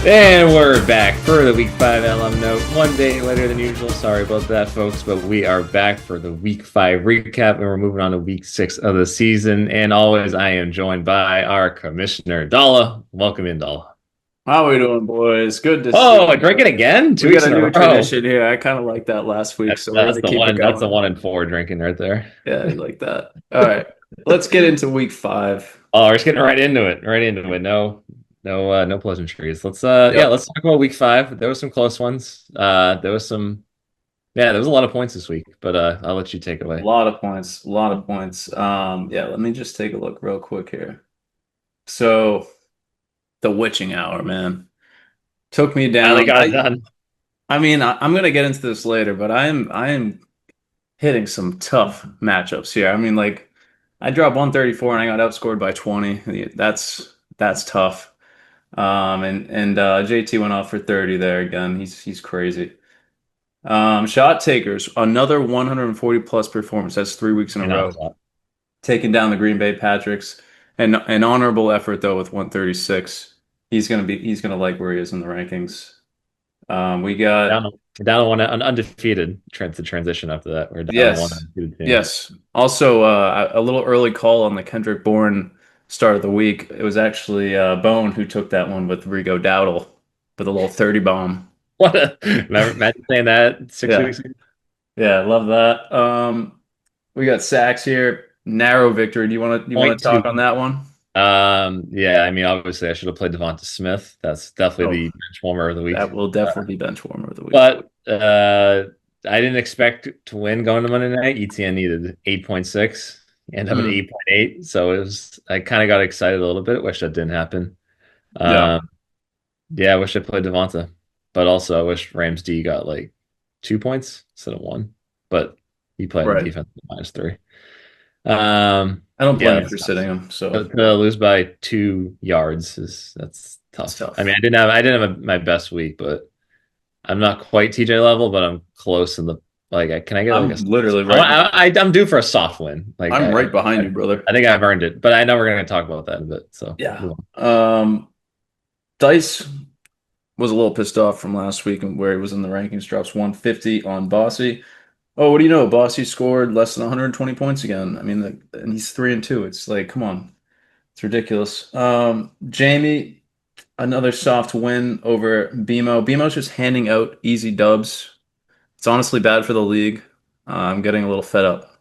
And we're back for the Week 5 LM Note. One day later than usual. Sorry about that, folks, but we are back for the Week 5 recap, and we're moving on to Week 6 of the season. And always, I am joined by our commissioner, Dalla. Welcome in, Dalla. How we doing, boys? Good to see Oh, you. drinking again? Two We got weeks a in a new row. tradition here. I kind of like that last week, so we're That's gonna the keep it one. That's the going. 1 and 4 drinking right there. Yeah, I like that. All right, let's get into week 5. Oh, we're just getting right into it. Right into it. No pleasantries. Yeah, Yep, let's talk about Week 5. There was some close ones. There was a lot of points this week, but I'll let you take it a away. lot of points, a lot of points. Yeah, let me just take a look real quick here. So the witching hour, man, took me Finally down. got it I, done. I mean, I'm gonna get into this later, but I am hitting some tough matchups here. I mean, like, I dropped 134 and I got outscored by 20. That's tough. And JT went off for 30 there again. He's crazy. Shot takers, another 140 plus performance. That's 3 weeks in a You know, row. Taking down the Green Bay Patricks. And an honorable effort though with 136. He's gonna like where he is in the rankings. We got down down to one undefeated. To transition after that, we're down to one yes. undefeated team. Yes. Also a little early call on the Kendrick Bourne start of the week. It was actually Bone who took that one with Rigo Dowdle with a little 30 bomb. What imagine saying that 6 weeks Yeah. ago. Yeah, I love that. We got sacks here. Narrow victory. Do you want Point to talk on two. that one? Yeah, I mean, obviously, I should have played Devonta Smith. That's definitely Oh, the bench warmer of the week. that will definitely be bench warmer of the week. But I didn't expect to win going to Monday night. ETN needed 8.6, end up at Hmm. 8.8. So I kind of got excited a little bit. Wish that didn't happen. Yeah. Um, yeah, I wish I played Devonta, but also I wish Rams D got like 2 points instead of one. But he played on Right. defense -3. I don't Yeah, blame you that for sitting sucks. him. So To lose by 2 yards that's it's tough. I tough. mean, I didn't have my best week, but I'm not quite TJ level, but I'm close in the like. Can I get like I'm literally right. I'm due for a soft win. Like I'm right behind you, brother. I think I've earned it, but I know we're going to talk about that in a bit. So Yeah. move on. Dice was a little pissed off from last week and where he was in the rankings. Drops 150 on Bossy. Oh, what do you know? Bossy scored less than 120 points again. I mean, and he's 3-2. It's like, come on, it's ridiculous. Jamie, another soft win over BMO. BMO's just handing out easy dubs. It's honestly bad for the league. I'm getting a little fed up.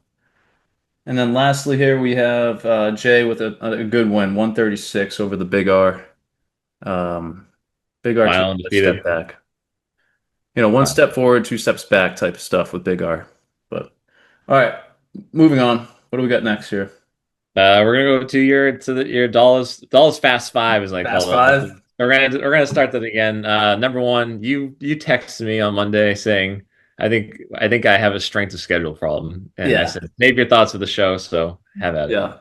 And then lastly, here we have Jay with a good win, 136 over the Big R. Big R took Final a step undefeated. back. One step forward, 2 steps back type of stuff with Big R. But all right, moving on. What do we got next here? We're gonna go to your Dallas Fast Five is like Fast called it. Five. We're gonna start that again. Number one, you texted me on Monday saying I think I have a strength of schedule problem, and I Yeah, said save your thoughts for the show. So have at it. yeah,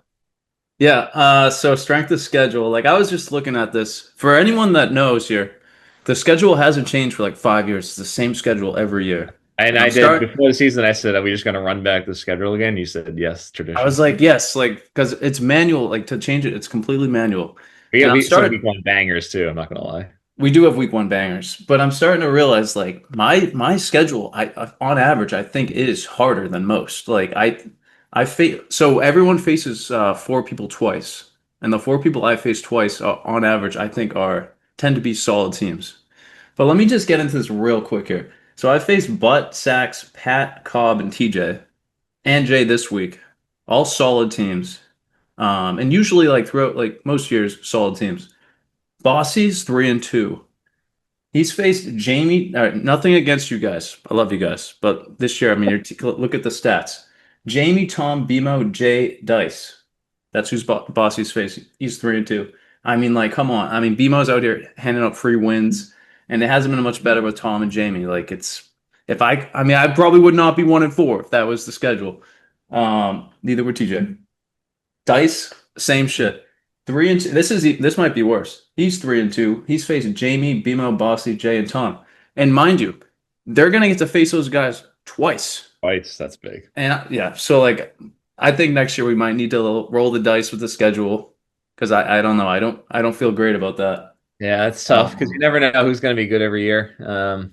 yeah. So strength of schedule. Like I was just looking at this. For anyone that knows here, the schedule hasn't changed for like 5 years. It's the same schedule every year. And And I I'm did start. before the season. I said, "Are we just gonna run back the schedule again?" You said, "Yes, I was tradition." like, yes, like because it's manual. Like to change it, it's completely manual. We And got I'm some starting. week one bangers too. I'm not gonna lie. We do have week 1 bangers, but I'm starting to realize like my schedule, on average, I think is harder than most. Like I face so everyone faces 4 people twice, and the 4 people I face twice, on average, I think are tend to be solid teams. But let me just get into this real quick here. So I faced Butt, Sachs, Pat, Cobb, and TJ and Jay this week, all solid teams. And usually like throughout like most years, solid teams. Bossy's 3-2. He's faced Jamie. Nothing against you guys. I love you guys. But this year, I mean, look at the stats. Jamie, Tom, BMO, Jay, Dice. That's who's Bossy's facing. He's 3-2. I mean, like, come on. I mean, BMO's out here handing out free wins, and it hasn't been much better with Tom and Jamie. Like, it's if I mean, I probably would not be 1-4 if that was the schedule. Neither would TJ. Dice, same shit. 3-2. This might be worse. He's 3-2. He's facing Jamie, BMO, Bossy, Jay, and Tom. And mind you, they're gonna get to face those guys twice. Fights, that's big. And yeah, so like I think next year we might need to roll the dice with the schedule because I don't know. I don't feel great about that. Yeah, it's tough because you Um, never know who's going to be good every year.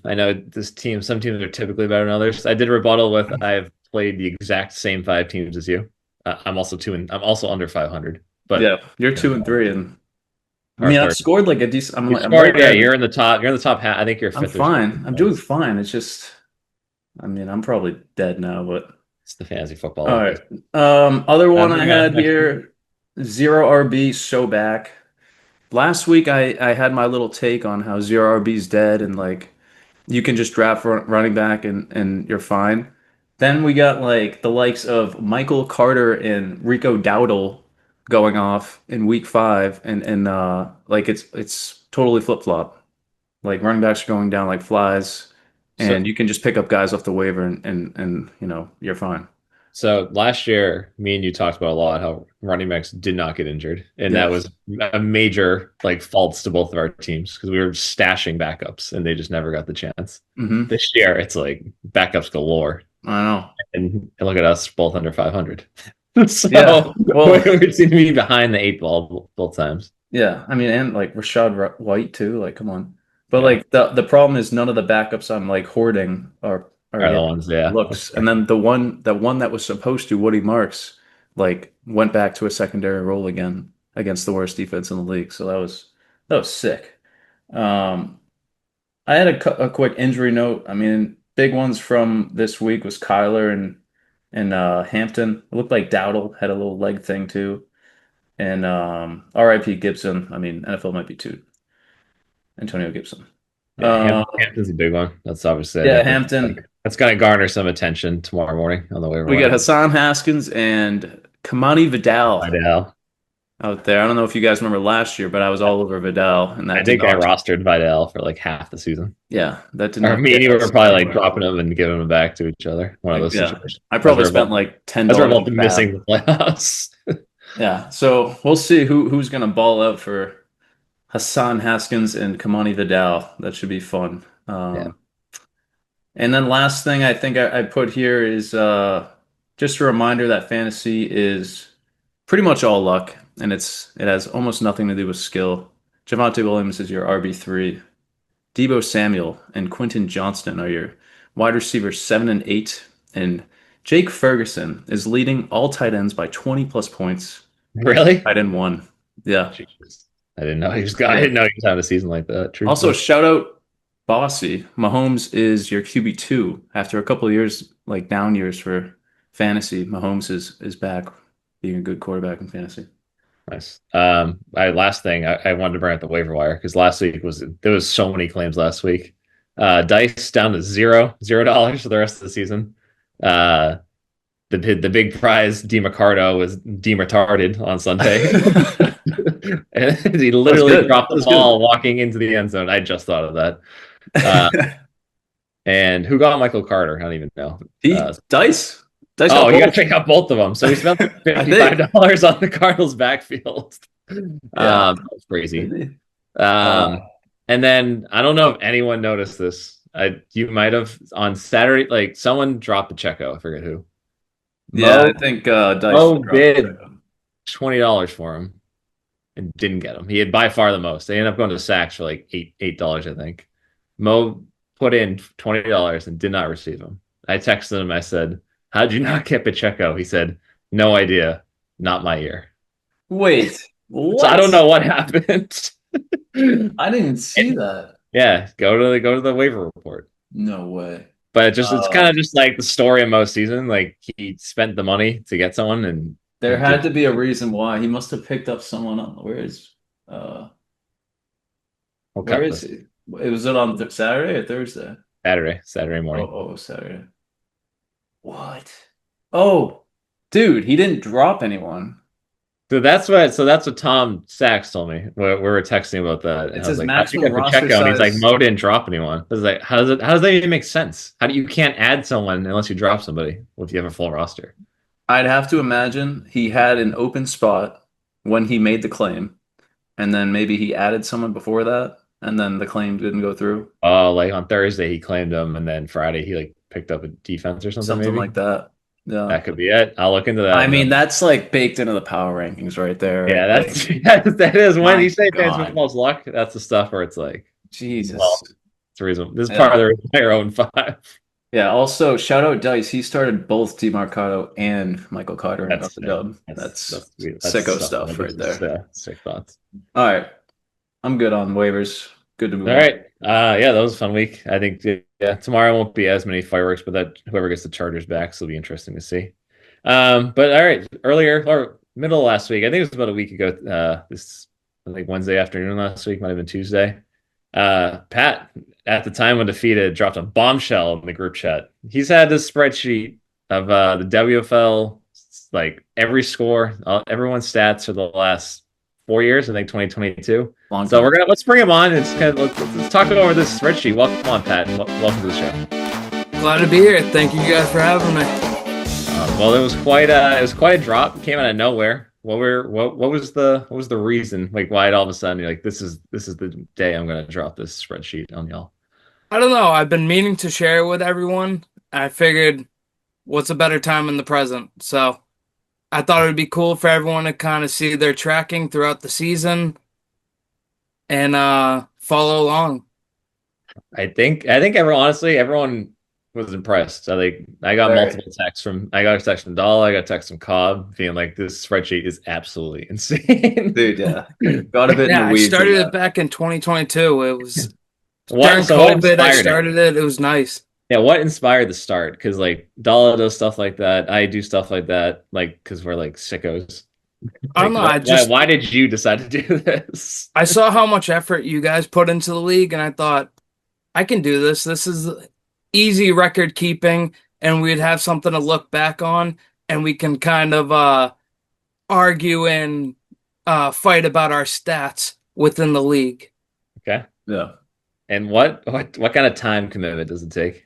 I know this team, some teams are typically better than others. I did rebuttal with I've played the exact same five teams as you. I'm also under 500, but yeah, you're you know, 2-3, and I mean, hard, I've hard. scored like a decent. You I'm right scored, yeah, there. you're in the top half. I think you're I'm fifth or sixth in fine. I'm doing points. fine. It's just, I mean, I'm probably dead now, but It's the fantasy football all life. right. Other one Who I you got had next week? here, zero RB, so back. Last week I had my little take on how zero RB's dead and like you can just draft running back and you're fine. Then we got like the likes of Michael Carter and Rico Dowdle going off in week 5 and like it's totally flip-flop. Like running backs are going down like flies So and you can just pick up guys off the waiver and you know, you're fine. So last year, me and you talked about a lot how running backs did not get injured, and that Yes. was a major like faults to both of our teams because we were stashing backups and they just never got the chance. Hmm. This year, it's like backups galore, I know. and look at us, both under 500. Yeah. So Well, we seem to be behind the eight ball both times. yeah, I mean, and like White too. Like, come on. But Yeah, like the problem is none of the backups I'm like hoarding are are the getting ones. Yeah, that's looks. And fair. then the one that was supposed to, Woody Marks, like went back to a secondary role again against the worst defense in the league. So that was sick. Um, I had a quick injury note. I mean, big ones from this week was Kyler and Hampton. It looked like Dowdle had a little leg thing too. And RIP Gibson. I mean, NFL might be too. Antonio Gibson. Yeah, Uh, Hampton's a big one. That's obviously yeah, definitely Hampton. that's going to garner some attention tomorrow morning on the waiver We got wire. Hassan Haskins and Kamani Vidal Vidal. out there. I don't know if you guys remember last year, but I was all over Vidal, and I that did think I not. rostered Vidal for like half the season. Yeah, that did Or not me and get you were us probably like anywhere. dropping them and giving them back to each other. One of Like, those yeah, situations. I As probably we're spent both like ten as we're dollars both on missing Fab. the playoffs. Yeah, so we'll see who's gonna ball out for Hassan Haskins and Kamani Vidal. That should be fun. Yeah. And then last thing I think I put here is just a reminder that fantasy is pretty much all luck, and it has almost nothing to do with skill. Javonte Williams is your RB3. Debo Samuel and Quentin Johnston are your wide receivers 7 and 8, and Jake Ferguson is leading all tight ends by 20 plus points. Really? Tight end one. Yeah. Jesus. I Yeah. didn't know he was having a season like that, Also, truthfully. shout out Bossy. Mahomes is your QB2 after a couple of years, like down years for fantasy. Mahomes is back being a good quarterback in fantasy. Nice. Last thing I wanted to bring up the waiver wire because last week there was so many claims last week. Dice down to $0 for the rest of the season. Uh, the big prize, DeMarcado, was demartarded on Sunday. And he That's literally good. dropped the That's good. ball walking into the end zone. I just thought of that. Uh, and who got Michael Carter? I don't even know. He Dice. Dice got Oh, you got both. to check out both of them. So we spent like I $55 think. on the Cardinals backfield. Yeah. That's crazy. Maybe. Um, Uh, and then I don't know if anyone noticed this. You might have on Saturday, like someone dropped Pacheco. I forget who. yeah, Mo I think Dice Mo dropped bid Pacheco. $20 for him and didn't get him. He had by far the most. They ended up going to Sacks for like $8, I think. Mo put in $20 and did not receive him. I texted him. I said, "How'd you not get Pacheco?" He said, "No idea. Not my year." Wait, So I what? don't know what happened. I didn't see that. Yeah, go to the waiver report. No way. But it's kind Uh, of just like the story of most season. Like he spent the money to get someone and there had did to be a reason why. He must have picked up someone on uh we'll where cut is this he? Was it on Saturday or Thursday? Saturday morning. Saturday. What? Oh, dude, he didn't drop anyone. So that's what Tom Sachs told me. We were texting about that, and It I was says like, "How'd you maximum get roster Pacheco?" And he's like, size. "Mo didn't drop anyone." I was like, how does that even make sense? How do you can't add someone unless you drop somebody if you have a full roster? I'd have to imagine he had an open spot when he made the claim, and then maybe he added someone before that, and then the claim didn't go through. Oh, like on Thursday he claimed him, and then Friday he like picked up a defense or something Something maybe. like that. Yeah. That could be it. I'll look into that. I mean, that's like baked into the power rankings right there. yeah, Right? that's Like, that is when my you say fantasy God. football's luck. That's the stuff where it's like, Jesus. well, it's reasonable. This is part Yeah. of the reason why you're 0-5. Yeah. Also, shout out Dice. He started both DeMarcado and Michael Carter and got That's the dub. that's That's that's weird. That's sicko stuff. stuff right Just, there. sick thoughts. All right. I'm good on waivers. Good to move All on. right. Yeah, that was a fun week. I think tomorrow won't be as many fireworks, but that whoever gets the Chargers back, so it'll be interesting to see. But all right, earlier or middle of last week, I think it was about a week ago. This I think Wednesday afternoon last week, might have been Tuesday. Pat at the time undefeated dropped a bombshell in the group chat. He's had this spreadsheet of the WFL, like every score, everyone's stats for the last 4 years. I think 2022. Long So time. let's bring him on and let's talk over this spreadsheet. Welcome on, Pat. Welcome to the show. Glad to be here. Thank you guys for having me. Well, it was quite a drop. It came out of nowhere. What was the reason? Like why all of a sudden you're like this is the day I'm gonna drop this spreadsheet on y'all. I don't know. I've been meaning to share it with everyone. I figured what's a better time in the present? So I thought it would be cool for everyone to kind of see their tracking throughout the season and follow along. I think everyone was impressed. I got Very. multiple texts I got a text from Dahl, I got a text from Cobb being like this spreadsheet is absolutely insane. Dude, yeah. Got a bit in Yeah, the I weeds. started of it back in 2022. It was what during COVID. I inspired started it. It was nice. Yeah, what inspired the start? Because like Dala does stuff like that. I do stuff like that, like because we're like sickos. I don't Like, know. why did you decide to do this? I saw how much effort you guys put into the league, and I thought, I can do this. This is easy record keeping, and we'd have something to look back on, and we can kind of argue and fight about our stats within the league. Okay. Yeah. And what kind of time commitment does it take?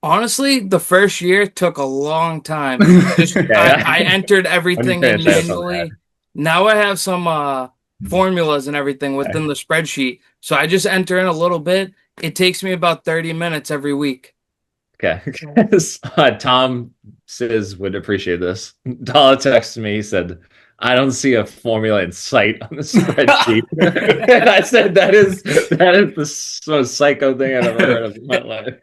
Honestly, the first year took a long time. Just I entered everything in manually. Now I have some formulas and everything within the spreadsheet. So I just enter in a little bit. It takes me about 30 minutes every week. Okay. Tom says would appreciate this. Dala texted me. He said, I don't see a formula in sight on the spreadsheet. And I said, that is the most psycho thing I've ever heard of in my life.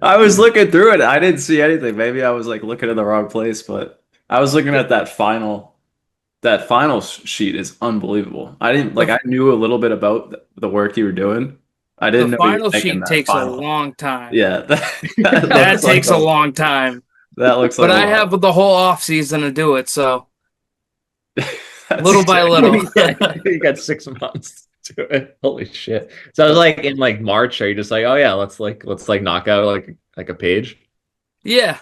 I was looking through it. I didn't see anything. Maybe I was like looking in the wrong place, but I was looking at that final sheet is unbelievable. I knew a little bit about the work you were doing. I didn't The know you were final making sheet that takes final. a long time. Yeah, That takes a long time. That looks like But a I lot. have the whole off season to do it, so That's little by little. You got 6 months to do it. Holy shit! So I was like in like March. Are you just like, oh yeah, let's knock out like a page? Yeah.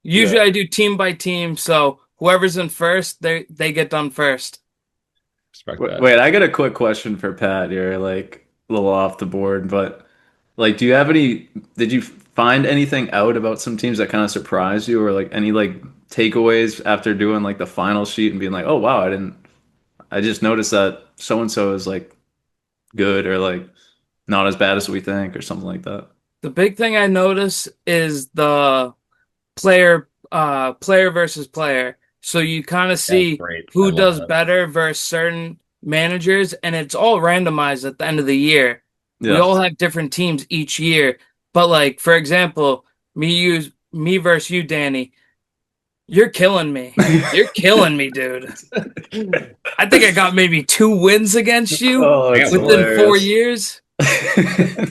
Usually Yeah. I do team by team, so whoever's in first, they get done first. Respect that. Wait, I got a quick question for Pat here, like a little off the board, but like, did you find anything out about some teams that kind of surprised you or like any like takeaways after doing like the final sheet and being like, oh wow, I just noticed that so and so is like good or like not as bad as we think or something like that. The big thing I notice is the player versus player. So you kind of see great. I who love does that. better versus certain managers, and it's all randomized at the end of the year. We Yeah. all have different teams each year. But like, for example, me versus you, Danny. You're killing me. You're killing me, dude. I think I got maybe 2 wins against you Oh, it's within 4 hilarious. years.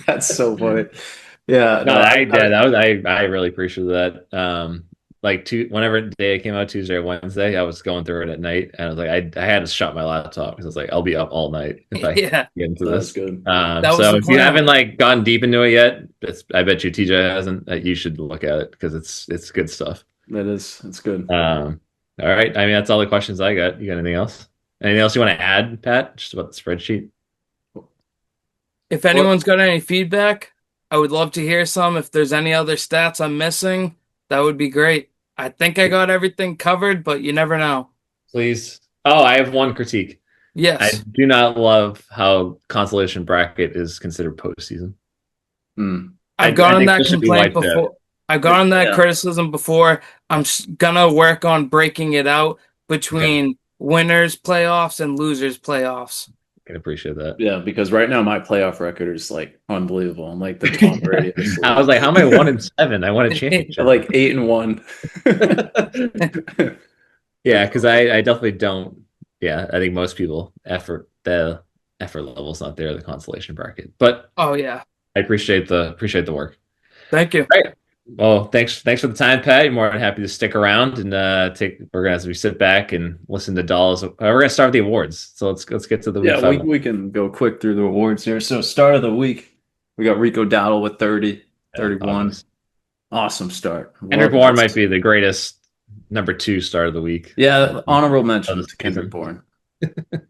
That's so funny. Yeah, No, I really appreciate that. Like whenever day it came out, Tuesday or Wednesday, I was going through it at night, and I was like, I had to shut my laptop because I was like, I'll be up all night if I Yeah. get into that's this. good. That was So the if you plan. haven't like gotten deep into it yet, I bet you TJ hasn't. You should look at it because it's good stuff. It's good. All right. I mean, that's all the questions I got. You got anything else? Anything else you want to add, Pat? Just about the spreadsheet? If anyone's got any feedback, I would love to hear some. If there's any other stats I'm missing, that would be great. I think I got everything covered, but you never know. Please. Oh, I have one critique. I Yes. do not love how consolation bracket is considered postseason. Mm. I've I gotten think that this should be complaint wiped out. before. I've gotten that Yeah. criticism before. I'm gonna work on breaking it out between winners playoffs and losers playoffs. Can appreciate that. Yeah, because right now my playoff record is like unbelievable. I'm like the Tom Brady of this I was like, how am I 1-7? I won a championship. like 8-1. Yeah, because I definitely don't. Yeah, I think most people the effort level's not there, the consolation bracket. But Oh yeah. I appreciate the work. Thank you. Right. Well, thanks for the time, Pat. More than happy to stick around and we're gonna as we sit back and listen to Dolls. We're gonna start with the awards. So let's get to the week Yeah, five. we can go quick through the awards here. So start of the week, we got Rico Dowdle with 30, 31. Awesome start. Kendrick Bourne might be the greatest number 2 start of the week. Yeah, honorable mention Of the to Kendrick season. Bourne.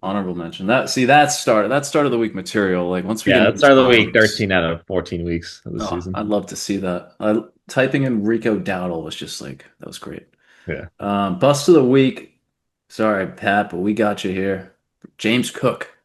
Honorable mention. That's start of the week material. Like once we get Yeah, into that's start of the week. honorable- 13 out of 14 weeks of the Oh, season. I'd love to see that. Typing in Rico Dowdle was just like that was great. Yeah. Bust of the week. Sorry, Pat, but we got you here. James Cook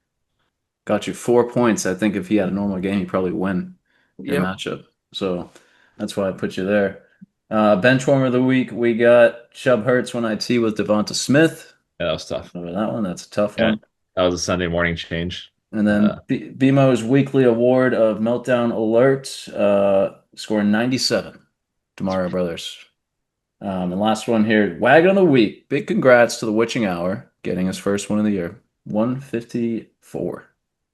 got you 4 points. I think if he had a normal game, he'd probably win your Yep. matchup. So that's why I put you there. Bench warmer of the week, we got Chubb Hurts 1IT with Devonta Smith. Yeah, that was tough. Remember that one? That's a tough Yeah. one. That was a Sunday morning change. And then BMO's weekly award of Meltdown Alert, scoring 97, Demario Brothers. And last one here, Wagon of the Week. Big congrats to the Witching Hour, getting his first win of the year. 154.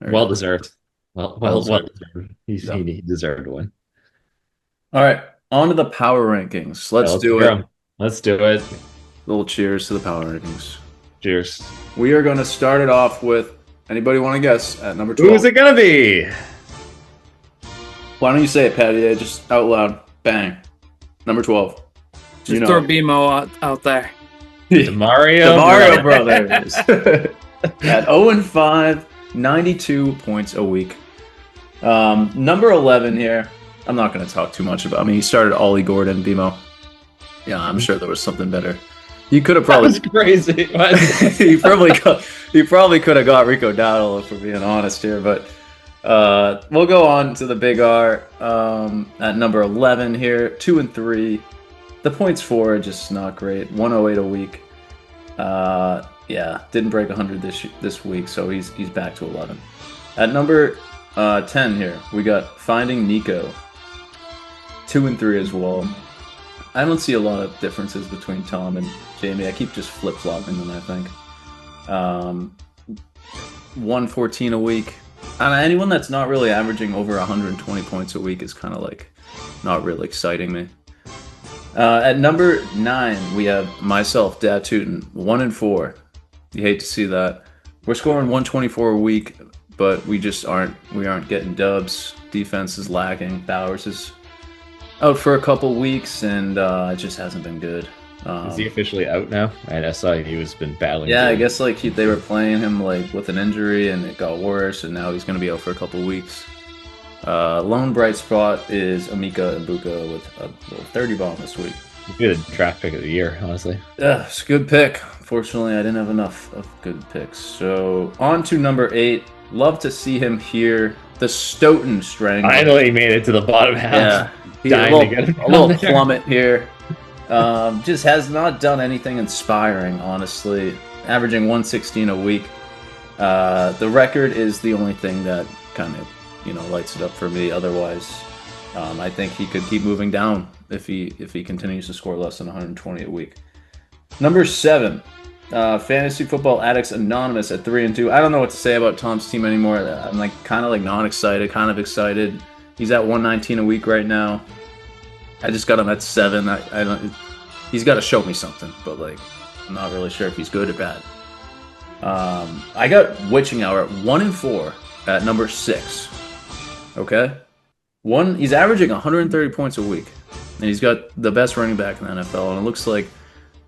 Well deserved. Well deserved. deserved. He deserved to win. All right, on to the power rankings. Let's do hear it. 'em. Let's do it. Little cheers to the power rankings. Cheers. We are going to start it off with, anybody want to guess, at number 12? Who's it gonna be? Why don't you say it, Patty? Just out loud. Bang. Number 12. Just throw BMO out there. Demario Demario Brothers. At 0-5, 92 points a week. Number 11 here. I'm not going to talk too much about. I mean, he started Ollie Gordon, BMO. Yeah, I'm sure there was something better. You could have That probably. was crazy. he probably could have got Rico Dowdle if we're being honest here, but we'll go on to the Big R at number 11 here, 2-3. The points for are just not great. 108 a week. Yeah, didn't break 100 this week, so he's back to 11. At number 10 here, we got Finding Nico. 2-3 as well. I don't see a lot of differences between Tom and Jamie. I keep just flip-flopping them, I think. 114 a week. And anyone that's not really averaging over 120 points a week is kind of like not really exciting me. At number 9, we have myself, Dad Tootin, 1-4. You hate to see that. We're scoring 124 a week, but we aren't getting dubs. Defense is lacking. Bowers is out for a couple weeks, and it just hasn't been good. Is he officially out now? I saw he was been battling. Yeah, I guess like they were playing him like with an injury, and it got worse, and now he's going to be out for a couple weeks. Lone bright spot is Amika Ibuka with a little 30 bomb this week. Good draft pick of the year, honestly. Yeah, it's a good pick. Fortunately, I didn't have enough of good picks. So on to number 8. Love to see him here. The Stoughton Strangler. Finally made it to the bottom half. Yeah, he's a Dying to get him little down there. plummet here. Just has not done anything inspiring, honestly. Averaging 116 a week. The record is the only thing that kind of lights it up for me. Otherwise, I think he could keep moving down if he continues to score less than 120 a week. Number 7, Fantasy Football Addicts Anonymous at 3-2. I don't know what to say about Tom's team anymore. I'm kind of not excited, kind of excited. He's at 119 a week right now. I just got him at 7. I don't. He's got to show me something, but I'm not really sure if he's good or bad. I got Witching Hour at 1-4 at number 6. Okay, he's averaging 130 points a week, and he's got the best running back in the NFL, and it looks like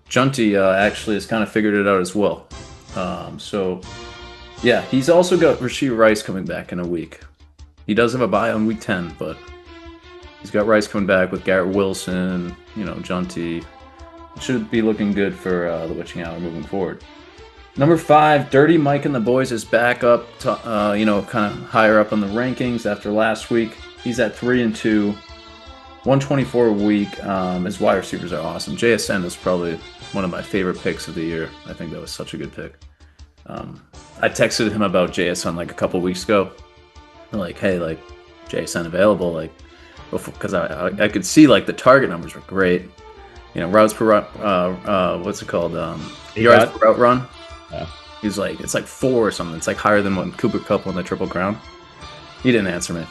Junty actually has kind of figured it out as well. So yeah, he's also got Rashee Rice coming back in a week. He does have a bye on week 10, but he's got Rice coming back with Garrett Wilson, Junty. It should be looking good for the Witching Hour moving forward. Number 5, Dirty Mike and the Boys is back up, kind of higher up on the rankings after last week. He's at 3-2. 124 a week. His wide receivers are awesome. JSN is probably one of my favorite picks of the year. I think that was such a good pick. I texted him about JSN like a couple weeks ago. Like, hey, like JSN available, like, because I could see like the target numbers were great. You know, routes per run, what's it called? Yards per route run. Yeah. He's like, it's like 4 or something. It's like higher than what Cooper Kupp won the Triple Crown. He didn't answer me,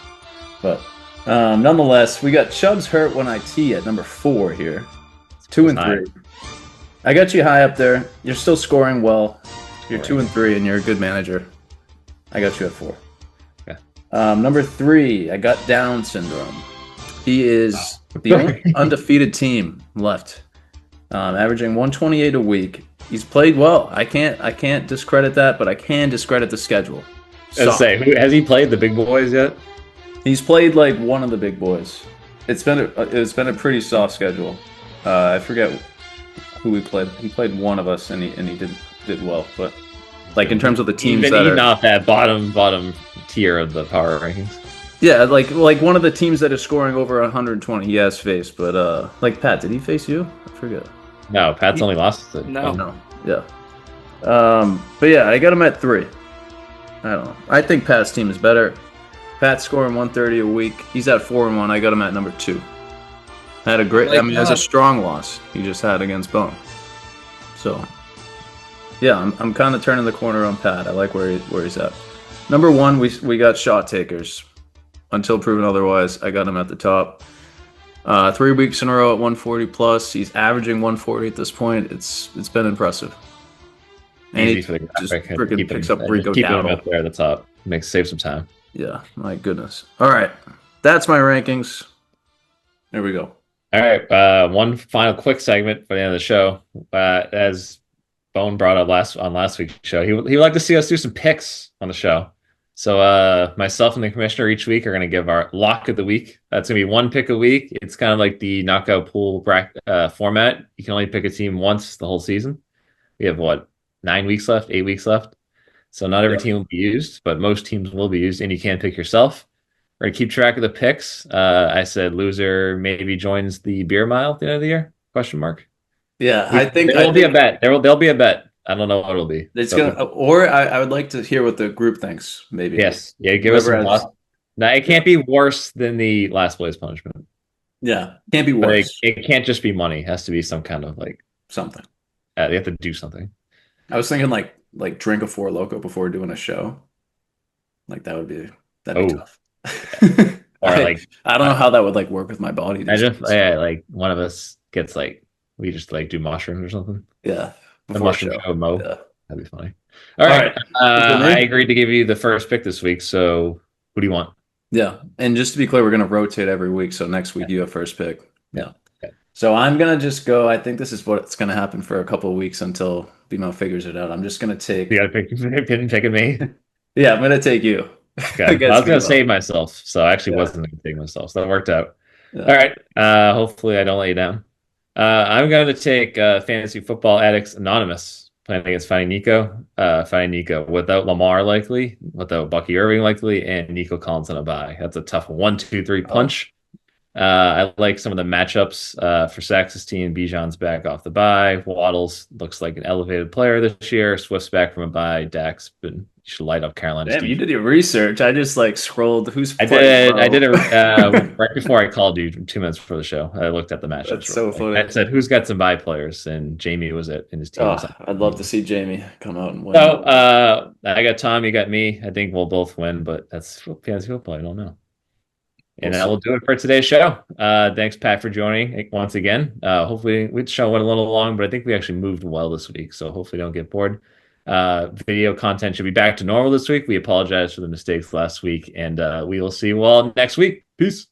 but nonetheless, we got Chubb's hurt when I tee at number 4 here. 2 and 3. I got you high up there. You're still scoring well. You're 2 and 3, and you're a good manager. I got you at 4. Okay. Number 3, I got Down syndrome. He is the only undefeated team left, averaging 128 a week. He's played well. I can't discredit that, but I can discredit the schedule. Let's say, has he played the big boys yet? He's played like one of the big boys. It's been a pretty soft schedule. I forget who he played. He played one of us, and he did well. But like in terms of the teams Even that are not that bottom tier of the power rankings. yeah, like one of the teams that is scoring over 120, he has faced. But like Pat, did he face you? I forget. No, Pat's only lost it. No. No, yeah. But yeah, I got him at 3. I don't know. I think Pat's team is better. Pat's scoring 130 a week. He's at 4-1. I got him at number 2. Had a great. Like, I mean, it was a strong loss he just had against Bone. So, yeah, I'm kind of turning the corner on Pat. I like where he's at. Number 1, we got shot takers. Until proven otherwise, I got him at the top. 3 weeks in a row at 140 plus. He's averaging 140 at this point. It's been impressive. And Easy he for the just graphic. freaking picks up Rico Keep him Dowdle. up there at the top. Save some time. Yeah, my goodness. All right, that's my rankings. There we go. All right, one final quick segment for the end of the show. As Bone brought up last week's show, he would like to see us do some picks on the show. So myself and the commissioner each week are going to give our lock of the week. That's going to be one pick a week. It's kind of like the knockout pool format. You can only pick a team once the whole season. We have 9 weeks left, 8 weeks left. So not every team will be used, but most teams will be used, and you can pick yourself. We're going to keep track of the picks. I said loser maybe joins the beer mile at the end of the year? Question mark. Yeah, I think there will be a bet. There'll be a bet. I don't know what it'll be. It's gonna, or I would like to hear what the group thinks. Maybe. Yes. Yeah. Give us some thoughts. Now it can't be worse than the last place punishment. Yeah, can't be But worse. it can't just be money. It has to be some kind of Something. they have to do something. I was thinking like drink a Four Loko before doing a show. Like that'd be tough. Or I don't know how that would work with my body. One of us gets we just do mushrooms or something. Yeah. The mushroom show Mo. Yeah. That'd be funny. All right. I agreed to give you the first pick this week. So who do you want? Yeah. And just to be clear, we're going to rotate every week. So next week you have first pick. Yeah. Okay. So I'm going to just go. I think this is what's going to happen for a couple of weeks until BMO figures it out. I'm just going to take. You got to pick me? Yeah, I'm going to take you. Okay. I was going to save myself. So I actually wasn't going to take myself. So that worked out. Yeah. All right. Hopefully I don't let you down. I'm going to take Fantasy Football Addicts Anonymous playing against Fighting Nico. Fighting Nico without Lamar likely, without Bucky Irving likely, and Nico Collins on a bye. That's a tough 1-2-3 punch. I like some of the matchups for Sax's team. Bijan's back off the bye. Waddles looks like an elevated player this year. Swift's back from a bye. Dak's been should light up Carolina's Damn, team. you did your research. I just scrolled who's I did it right before I called you 2 minutes before the show. I looked at the matchups. That's so funny. I said, who's got some bye players? And Jamie was it in his team. I'd love to see Jamie come out and win. So I got Tom, you got me. I think we'll both win, but that's fantasy football. I don't know. And that will do it for today's show. Thanks, Pat, for joining once again. Hopefully, the show went a little long, but I think we actually moved well this week. So hopefully, don't get bored. Video content should be back to normal this week. We apologize for the mistakes last week, and we will see you all next week. Peace.